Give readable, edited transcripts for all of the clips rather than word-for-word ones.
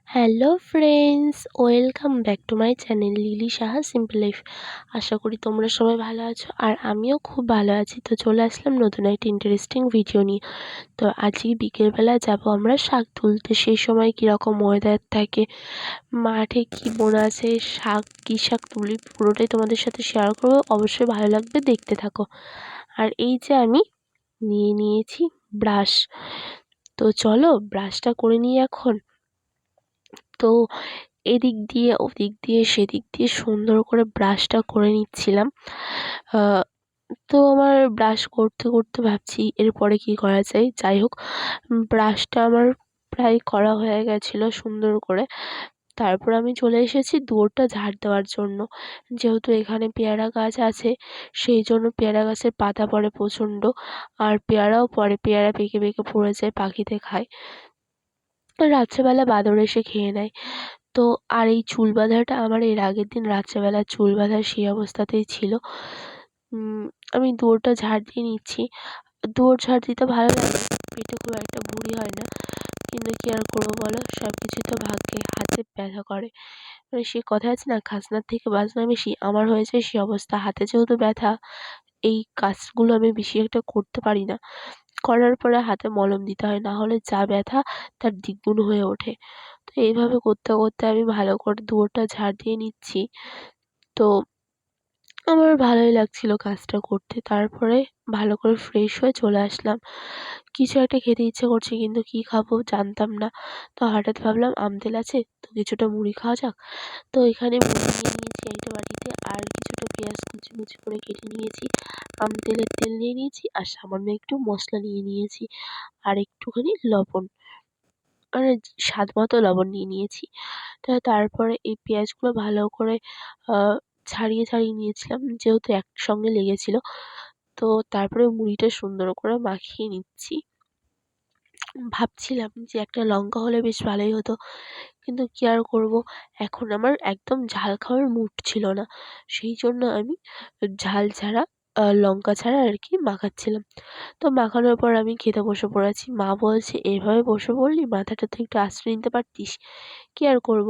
Hello friends, welcome back to my channel Lili Saha simple life. আশা করি তোমরা সবাই ভালো আছো আর আমিও খুব ভালো আছি। তো চলে আসলাম নতুন একটা ইন্টারেস্টিং ভিডিও নিয়ে। তো আজকে বিকেলবেলা যাব আমরা শাক তুলতে। সেই সময় কীরকম ওয়েদার থাকে, মাঠে কী বোনা আছে, শাক কী শাক তুলি, পুরোটাই তোমাদের সাথে শেয়ার করবো। অবশ্যই ভালো লাগবে, দেখতে থাকো। আর এই যে আমি নিয়ে নিয়েছি ব্রাশ। তো চলো ব্রাশটা করে নিই এখন। তো এদিক দিয়ে ওদিক দিয়ে সেদিক দিয়ে সুন্দর করে ব্রাশটা করে নিচ্ছিলাম। তো আমার ব্রাশ করতে করতে ভাবছি এরপরে কী করা যায়। যাই হোক, ব্রাশটা আমার প্রায় করা হয়ে গেছিলো সুন্দর করে। তারপর আমি চলে এসেছি দুয়ারটা ঝাড় দেওয়ার জন্য। যেহেতু এখানে পেয়ারা গাছ আছে, সেই জন্য পেয়ারা গাছের পাতা পড়ে প্রচণ্ড, আর পেয়ারাও পড়ে, পেয়ারা পেকে পেকে পড়ে যায়, পাখিতে খায়। রাত্রেবেলা বাঁদর এসে খেয়ে নেয়। তো আর এই চুল বাঁধাটা আমার এর আগের দিন রাত্রেবেলা চুল বাঁধা সেই অবস্থাতেই ছিল। আমি দুয়ারটা ঝাড় দিয়ে নিচ্ছি। দুয়ার ঝাড় দিতে ভালো লাগে, পেটে খুব একটা ভুঁড়ি হয় না, কিন্তু কী আর করবো বলো, সব কিছুই তো ভাগ্যে। হাতে ব্যথা করে, মানে সে কথা আছে না, খাজনার থেকে বাজনা বেশি। আমার হয়েছে সে অবস্থা। হাতে যেহেতু ব্যথা, এই কাজগুলো আমি বেশি একটা করতে পারি না। করার পরে হাতে মলম দিতে হয়, না হলে যা ব্যথা তার দ্বিগুণ হয়ে ওঠে। তো এইভাবে করতে করতে আমি ভালো করে দুয়ারটা ঝাড় দিয়ে নিচ্ছি। তো আমার ভালোই লাগছিল কাজটা করতে। তারপরে ভালো করে ফ্রেশ হয়ে চলে আসলাম। কিছু একটা খেতে ইচ্ছে করছে, কিন্তু কী খাবো জানতাম না। তো হঠাৎ ভাবলাম আম তেল আছে, তো কিছুটা মুড়ি খাওয়া যাক। তো এখানে মুড়ি নিয়ে নিয়েছি একটা বাটিতে, আর কিছুটা পেঁয়াজ কুচি কুচি করে কেটে নিয়েছি। আম তেলের তেল নিয়ে নিয়েছি, আর সামান্য একটু মশলা নিয়ে নিয়েছি, আর একটুখানি লবণ, আর স্বাদ মতো লবণ নিয়ে নিয়েছি। তারপরে এই পেঁয়াজগুলো ভালো করে আ ছাড়িয়ে ছাড়িয়ে নিয়েছিলাম, যেহেতু একসঙ্গে লেগেছিল। তো তারপরে মুড়িটা সুন্দর করে মাখিয়ে নিচ্ছি। ভাবছিলাম যে একটা লঙ্কা হলে বেশ ভালোই হতো, কিন্তু কী আর করব, এখন আমার একদম ঝাল খাওয়ার মুড ছিল না। সেই জন্য আমি ঝাল ছাড়া, লঙ্কা ছাড়া আরকি মাখাচ্ছিলাম। তো মাখানোর পর আমি খেতে বসে পড়েছি। মা বলছে, "এভাবে বসে পড়লি? মাথাটা তো একটু আঁচড়ে নিতে পারতিস।" কী আর করব,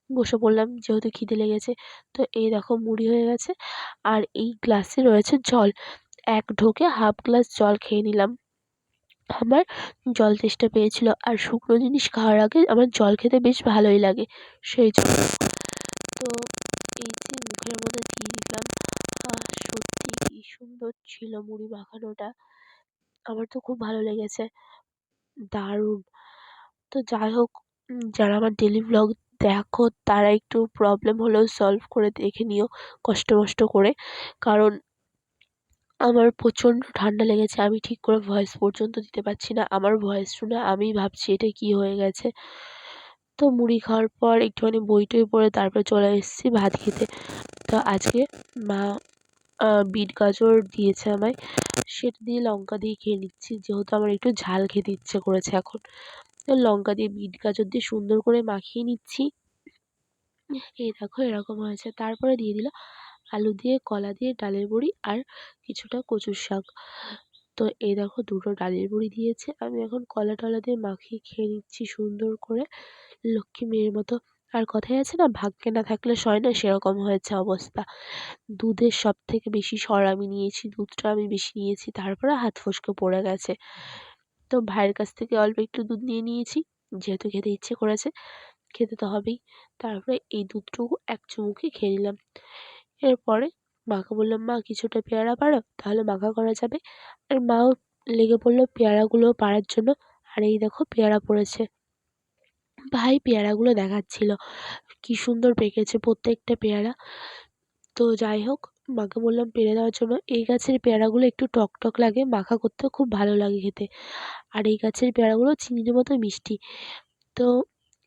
বসে পড়লাম যেহেতু খিদে লেগেছে। তো এই দেখো মুড়ি হয়ে গেছে, আর এই গ্লাসে রয়েছে জল। এক ঢোকে হাফ গ্লাস জল খেয়ে নিলাম। আমার জল তেষ্টা পেয়েছিল, আর শুকনো জিনিস খাওয়ার আগে আমার জল খেতে বেশ ভালোই লাগে, সেই জন্য। তো এই যে মুখের মধ্যে দিয়ে দিলাম, সত্যি কি সুন্দর ছিল মুড়ি মাখানোটা। আমার তো খুব ভালো লেগেছে, দারুণ। তো যাই হোক, যারা আমার ডেইলি ভ্লগ দেখো তারা একটু প্রবলেম হলেও সলভ করে দেখে নিও কষ্ট মষ্ট করে। কারণ আমার প্রচণ্ড ঠান্ডা লেগেছে। আমি ঠিক করে ভয়েস পর্যন্ত দিতে পারছি না। আমার ভয়েস শুনে আমিই ভাবছি এটা কী হয়ে গেছে। তো মুড়ি খাওয়ার পর একটুখানি বই টই পড়ে তারপরে চলে এসেছি ভাত খেতে। তো আজকে মা বিট গাজর দিয়েছে আমায়। সেটা দিয়ে লঙ্কা দিয়ে খেয়ে নিচ্ছি, যেহেতু আমার একটু ঝাল খেতে ইচ্ছে করেছে এখন। তো লঙ্কা দিয়ে বিট গাজর দিয়ে সুন্দর করে মাখিয়ে নিচ্ছি। এই দেখো এরকম হয়েছে। তারপরে দিয়ে দিল আলু দিয়ে, কলা দিয়ে ডালের বড়ি, আর কিছুটা কচুর শাক। তো এই দেখো দুটো ডালের বড়ি দিয়েছে। আমি এখন কলা টলা দিয়ে মাখিয়ে খেয়ে নিচ্ছি সুন্দর করে, লক্ষ্মী মেয়ের মতো। আর কথায় আছে না, ভাগ্যে না থাকলে সয় না, সেরকম হয়েছে অবস্থা। দুধের সবথেকে বেশি সর আমি নিয়েছি, দুধটা আমি বেশি নিয়েছি, তারপরে হাত ফসকে পড়ে গেছে। তো ভাইয়ের কাছ থেকে অল্প একটু দুধ নিয়ে নিয়েছি, যেহেতু খেতে ইচ্ছে করেছে, খেতে তো হবেই। তারপরে এই দুধটুকু এক চুমুকে খেয়ে নিলাম। এরপরে মাকে বললাম, "মা কিছুটা পেয়ারা পাড়ো, তাহলে মাখা করা যাবে।" আর মাও লেগে পড়ল পেয়ারাগুলো পাড়ার জন্য। আর এই দেখো পেয়ারা পড়েছে। ভাই পেয়ারাগুলো দেখাচ্ছিল, কি সুন্দর পেকেছে প্রত্যেকটা পেয়ারা। তো যাই হোক, মাকে বললাম পেড়ে দেওয়ার জন্য। এই গাছের পেয়ারাগুলো একটু টক টক লাগে, মাখা করতেও খুব ভালো লাগে খেতে। আর এই গাছের পেয়ারাগুলো চিনির মতো মিষ্টি। তো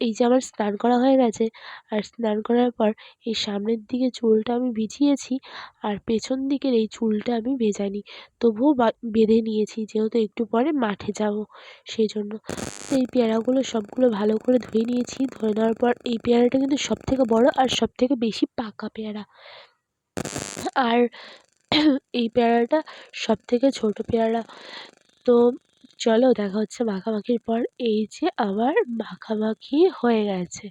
এই যে আমার স্নান করা হয়ে গেছে, আর স্নান করার পর এই সামনের দিকে চুলটা আমি ভিজিয়েছি, আর পেছন দিকের এই চুলটা আমি ভেজাইনি। তবুও বেঁধে নিয়েছি, যেহেতু একটু পরে মাঠে যাবো সেজন্য। তো এই পেয়ারাগুলো সবগুলো ভালো করে ধুয়ে নিয়েছি। ধুয়ে নেওয়ার পর এই পেয়ারাটা কিন্তু সবথেকে বড় আর সবথেকে বেশি পাকা পেয়ারা। আর এই পেয়ারাটা সবথেকে ছোট পেয়ারা। তো চলো দেখা হচ্ছে মাখামাখির পর। এই যে আমার মাখামাখি হয়ে গেছে।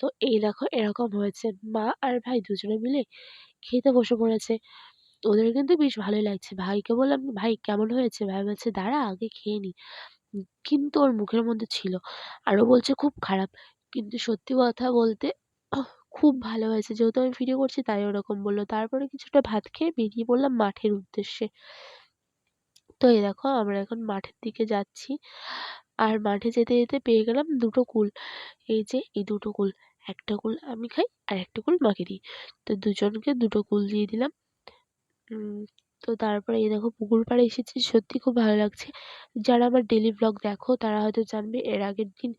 তো এই দেখো এরকম হয়েছে। মা আর ভাই দুজনে মিলে খেতে বসে পড়েছে। ওদের কিন্তু বেশ ভালোই লাগছে। ভাইকে বললাম, "ভাই কেমন হয়েছে?" ভাই বলছে, "দাঁড়া আগে খেয়ে নিই।" কিন্তু ওর মুখের মধ্যে ছিল। আর ও বলছে, "খুব খারাপ।" কিন্তু সত্যি কথা বলতে খুব ভালো হয়েছে। যেহেতু আমি ভিডিও করছি তাই ওরকম বলল। তারপরে কিছুটা ভাত খেয়ে বেরিয়ে পড়লাম মাঠের উদ্দেশ্যে। তো এই দেখো আমরা এখন মাঠের দিকে যাচ্ছি। আর মাঠে যেতে, যেতে পেয়ে গেলাম ২ টো কুল। এই যে এই ২ টো কুল। একটা কুল আমি খাই আর একটা কুল মাকে দিই। তো দুজনকে ২ টো কুল দিয়ে দিলাম। উম তো তারপরে এই দেখো পুকুর পাড়ে এসেছি। সত্যি খুব ভালো লাগছে। যারা আমার ডেইলি ভ্লগ দেখো তারা হয়তো জানবে এর আগের দিন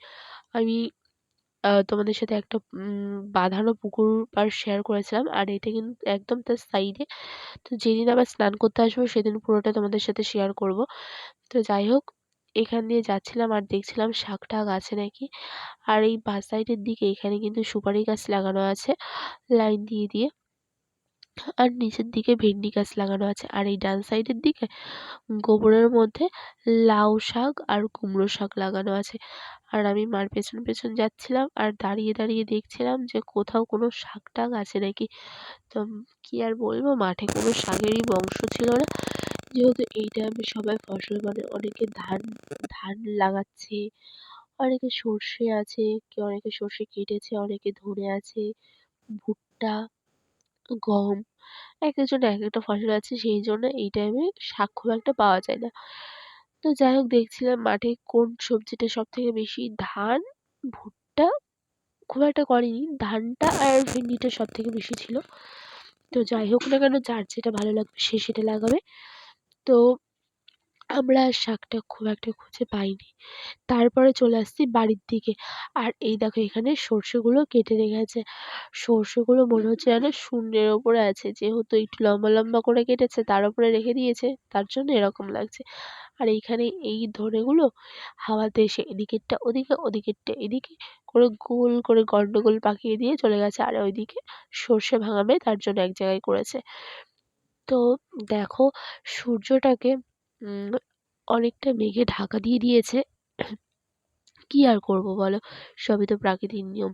আমি তোমাদের সাথে একটা বাঁধানো পুকুর পাড় শেয়ার করেছিলাম। আর এটা কিন্তু একদম তার সাইডে। তো যেদিন আবার স্নান করতে আসবো সেদিন পুরোটা তোমাদের সাথে শেয়ার করব। তো যাই হোক এখান দিয়ে যাচ্ছিলাম আর দেখছিলাম শাক-টাক আছে নাকি। আর এই বাঁ সাইডের দিকে এখানে কিন্তু সুপারি গাছ লাগানো আছে লাইন দিয়ে, দিয়ে। আর নিচের দিকে ভেন্ডি গাছ লাগানো আছে। আর এই ডান সাইডের দিকে গোবরের মধ্যে লাউ শাক আর কুমড়ো শাক লাগানো আছে। আর আমি মার পেছন, পেছন যাচ্ছিলাম আর দাঁড়িয়ে, দাঁড়িয়ে দেখছিলাম যে কোথাও কোনো শাক-টাক আছে নাকি। তো কি আর বলবো মাঠে কোনো শাকেরই বংশ ছিল না। যেহেতু এই টাইমে সবাই ফসল মানে অনেকে ধান লাগাচ্ছে, অনেকে সর্ষে আছে, কেউ অনেকে সর্ষে কেটেছে, অনেকে ধনে আছে, ভুট্টা, গম একেকজনের একেকটা ফসল আছে সেইজন্য এই টাইমে শাক খুব একটা পাওয়া যায় না। তো যাই হোক দেখছিলাম মাঠে কোন সবজিটা সবথেকে বেশি ধান, ভুট্টা খুব একটা করেনি। ধানটা আর ভেন্ডিটা সবথেকে বেশি ছিল। তো যাই হোক না কেন যার যেটা ভালো লাগবে সে সেটা লাগাবে। তো আমরা আর শাকটা খুব একটা খুঁজে পাইনি। তারপরে চলে আসছি বাড়ির দিকে। আর এই দেখো এখানে সর্ষেগুলো কেটে রেখেছে। সর্ষেগুলো মনে হচ্ছে যেন শূন্যের ওপরে আছে। যেহেতু একটু লম্বা, লম্বা করে কেটেছে তার উপরে রেখে দিয়েছে তার জন্য এরকম লাগছে। আর এইখানে এই ধনেগুলো হাওয়াতে এসে এদিকেরটা ওদিকে, ওদিকেরটা এদিকে করে গোল করে গন্ডগোল পাকিয়ে দিয়ে চলে গেছে। আর ওইদিকে সর্ষে ভাঙাবে তার জন্য এক জায়গায় করেছে। তো দেখো সূর্যটাকে উম অনেকটা মেঘে ঢাকা দিয়ে দিয়েছে। কি আর করব বলো? সবই তো প্রাকৃতিক নিয়ম।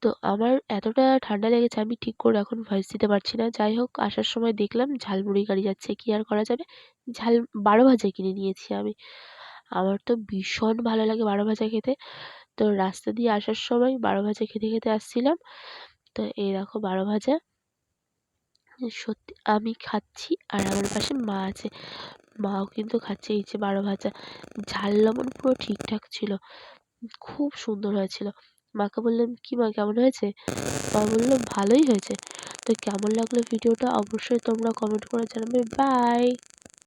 তো আমার এতটা ঠান্ডা লেগেছে আমি ঠিক করে এখন ভয়েস দিতে পারছি না। যাই হোক আসার সময় দেখলাম ঝালমুড়ি গাড়ি যাচ্ছে। কি আর করা যাবে? ঝাল ১২ ভাজা কিনে নিয়েছি আমি। আমার তো ভীষণ ভালো লাগে ১২ ভাজা খেতে। তো রাস্তা দিয়ে আসার সময় ১২ ভাজা খেতে, খেতে আসছিলাম। তো এই দেখো ১২ ভাজা সত্যি আমি খাচ্ছি আর আমার পাশে মা আছে। মাও কিন্তু খাচ্ছে এই যে ১২ ভাজা। ঝাল লবণ পুরো ঠিকঠাক ছিল। খুব সুন্দর হয়েছিল। মাকে বললাম, "কি মা কেমন হয়েছে?" মা বলল, "ভালোই হয়েছে।" তো কেমন লাগলো ভিডিওটা অবশ্যই তোমরা কমেন্ট করে জানাবে। বাই।